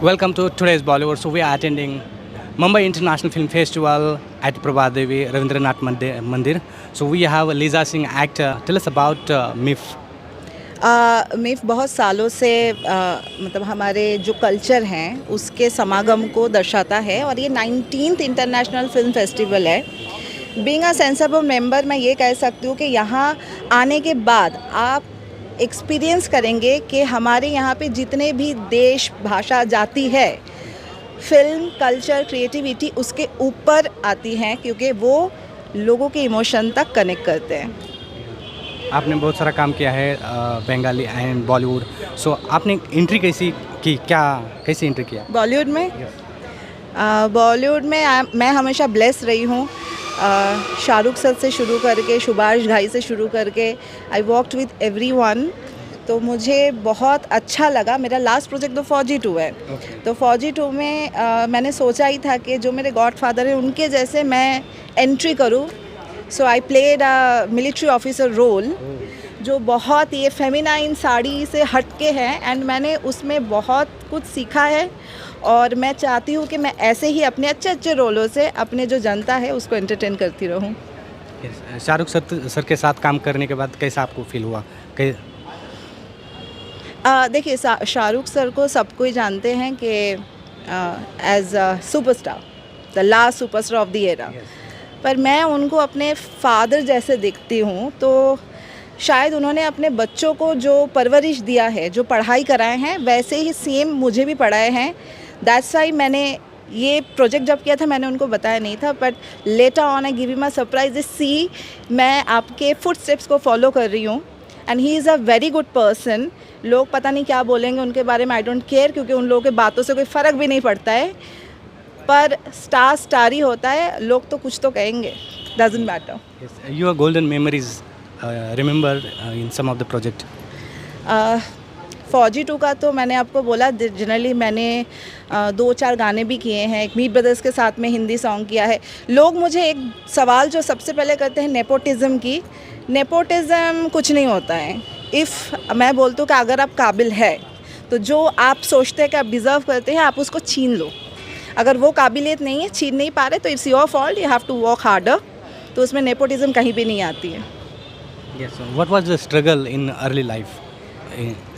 Welcome to today's Bollywood. So we are attending Mumbai International Film Festival at Prabhadevi Ravindranath Mandir. So we have Lisa Singh actor. Tell us about MIF. MIFF बहुत सालों से मतलब हमारे जो culture हैं उसके समागम को दर्शाता है और ये 19th इंटरनेशनल फिल्म फेस्टिवल है। बीइंग अ सेंसिबल मेंबर मैं ये कह सकती हूँ कि यहाँ आने के बाद आप एक्सपीरियंस करेंगे कि हमारे यहाँ पे जितने भी देश भाषा जाति है, फिल्म कल्चर क्रिएटिविटी उसके ऊपर आती हैं क्योंकि वो लोगों के इमोशन तक कनेक्ट करते हैं। आपने बहुत सारा काम किया है बंगाली एंड बॉलीवुड. सो आपने एंट्री कैसी की, कैसे एंट्री किया बॉलीवुड में? बॉलीवुड में मैं हमेशा ब्लेस रही हूँ। शाहरुख सर से शुरू करके सुभाष घाई से शुरू करके आई वॉकड विद एवरीवन, तो मुझे बहुत अच्छा लगा। मेरा लास्ट प्रोजेक्ट तो फौजी 2 है। तो फौजी 2 में मैंने सोचा ही था कि जो मेरे गॉडफादर हैं उनके जैसे मैं एंट्री करूँ। So I played a military officer role जो बहुत ये फेमिनाइन साड़ी से हटके है एंड मैंने उसमें बहुत कुछ सीखा है और मैं चाहती हूँ कि मैं ऐसे ही अपने अच्छे अच्छे रोलों से अपने जो जनता है उसको एंटरटेन करती रहूँ। शाहरुख सर के साथ काम करने के बाद कैसा आपको फील हुआ? देखिए शाहरुख सर को सब कोई जानते हैं कि as a superstar, the last superstar of the era, पर मैं उनको अपने फादर जैसे देखती हूँ। तो शायद उन्होंने अपने बच्चों को जो परवरिश दिया है, जो पढ़ाई कराए हैं, वैसे ही सेम मुझे भी पढ़ाए हैं। दैट्स वाई मैंने ये प्रोजेक्ट जब किया था मैंने उनको बताया नहीं था, but later on I give him a surprise see मैं आपके फुट स्टेप्स को फॉलो कर रही हूँ and he is a very good person. लोग पता नहीं क्या बोलेंगे उनके बारे में, आई डोंट केयर, क्योंकि उन लोगों के बातों से कोई फ़र्क भी नहीं पड़ता है। पर स्टार ही होता है, लोग तो कुछ तो कहेंगे, doesn't matter. Your golden memories remember in some of the project? Fauji 2 का तो मैंने आपको बोला, जनरली मैंने 2-4 गाने भी किए हैं। एक मीत ब्रदर्स के साथ में हिंदी सॉन्ग किया है। लोग मुझे एक सवाल जो सबसे पहले करते हैं नेपोटिज़म की, नेपोटिज़म कुछ नहीं होता है। इफ़ मैं बोलती हूँ कि अगर आप काबिल है तो जो आप सोचते हैं कि आप डिज़र्व करते हैं आप उसको छीन लो। अगर वो काबिलियत नहीं है, छीन नहीं पा रहे, तो it's your fault, you have to work harder. तो उसमें नेपोटिज़म कहीं भी नहीं आती है। Yes, what was the struggle in early life?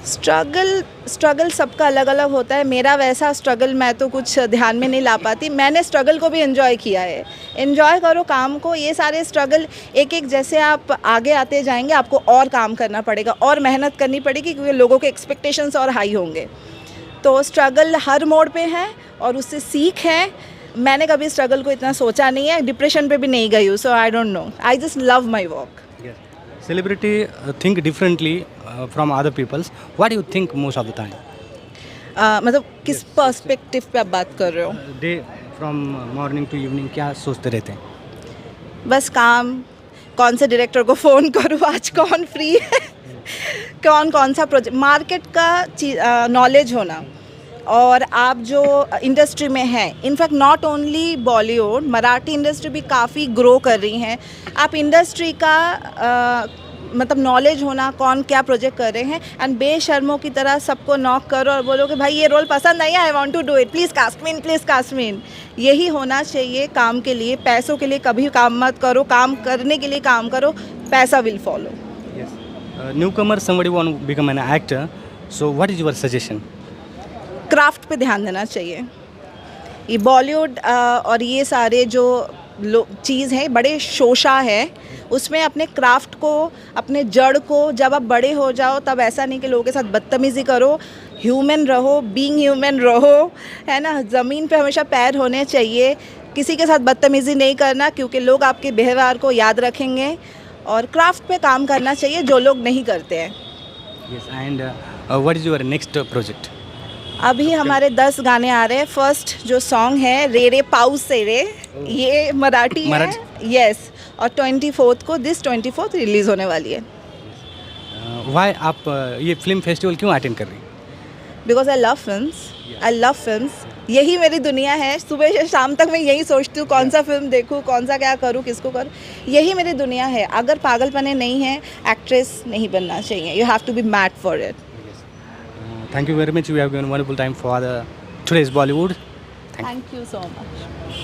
Struggle सबका अलग अलग होता है। मेरा वैसा स्ट्रगल मैं तो कुछ ध्यान में नहीं ला पाती। मैंने स्ट्रगल को भी एंजॉय किया है। एंजॉय करो काम को। ये सारे स्ट्रगल एक एक जैसे आप आगे आते जाएंगे आपको और काम करना पड़ेगा और मेहनत करनी पड़ेगी, क्योंकि लोगों के एक्सपेक्टेशंस और हाई होंगे। तो स्ट्रगल हर मोड़ पे है और उससे सीख है। मैंने कभी स्ट्रगल को इतना सोचा नहीं है, डिप्रेशन पे भी नहीं गई हूँ। So I don't know, I just love my work. Celebrity think differently from other people's. What do you think most of the time? मतलब किस पर्सपेक्टिव पे आप बात कर रहे हो? Day from morning to evening क्या सोचते रहते हैं? बस काम, कौन से डायरेक्टर को फ़ोन करूँ, आज कौन फ्री है, कौन सा प्रोजेक्ट, मार्केट का नॉलेज होना। और आप जो इंडस्ट्री में हैं, in fact not only Bollywood, Marathi industry भी काफ़ी ग्रो कर रही हैं। आप इंडस्ट्री का मतलब नॉलेज होना, कौन क्या प्रोजेक्ट कर रहे हैं, एंड बेशर्मों की तरह सबको नॉक करो और बोलो कि भाई ये रोल पसंद नहीं है, I want to do it, please cast me in, please cast me in. यही होना चाहिए काम के लिए। पैसों के लिए कभी काम मत करो, काम करने के लिए काम करो, पैसा will follow. Newcomer, somebody want to become an actor, so what is your suggestion? Craft पे ध्यान देना चाहिए। ये बॉलीवुड और ये सारे जो चीज़ हैं बड़े शोशा है, उसमें अपने क्राफ्ट को, अपने जड़ को, जब आप बड़े हो जाओ तब ऐसा नहीं कि लोगों के साथ बदतमीज़ी करो। ह्यूमन रहो, बीइंग ह्यूमन रहो, है ना। ज़मीन पे हमेशा पैर होने चाहिए। किसी के साथ बदतमीज़ी नहीं करना, क्योंकि लोग आपके व्यवहार को याद रखेंगे। और क्राफ्ट पे काम करना चाहिए जो लोग नहीं करते हैं। Yes, and what is your next project? अभी हमारे 10 गाने आ रहे हैं। फर्स्ट जो सॉन्ग है रे रे पाउस से रे, ये मराठी है। यस, और 24 को, दिस 24 रिलीज़ होने वाली है। Why आप ये फिल्म फेस्टिवल क्यों अटेंड कर रही हैं? Because I love films, I love films. यही मेरी दुनिया है। सुबह से शाम तक मैं यही सोचती हूँ कौन सा फिल्म देखूँ, कौन सा क्या करूँ, किसको करूँ। यही मेरी दुनिया है। अगर पागलपने नहीं है, एक्ट्रेस नहीं बनना चाहिए। You have to be mad for it. Thank you very much. We have given wonderful time for the today's Bollywood. Thank you so much.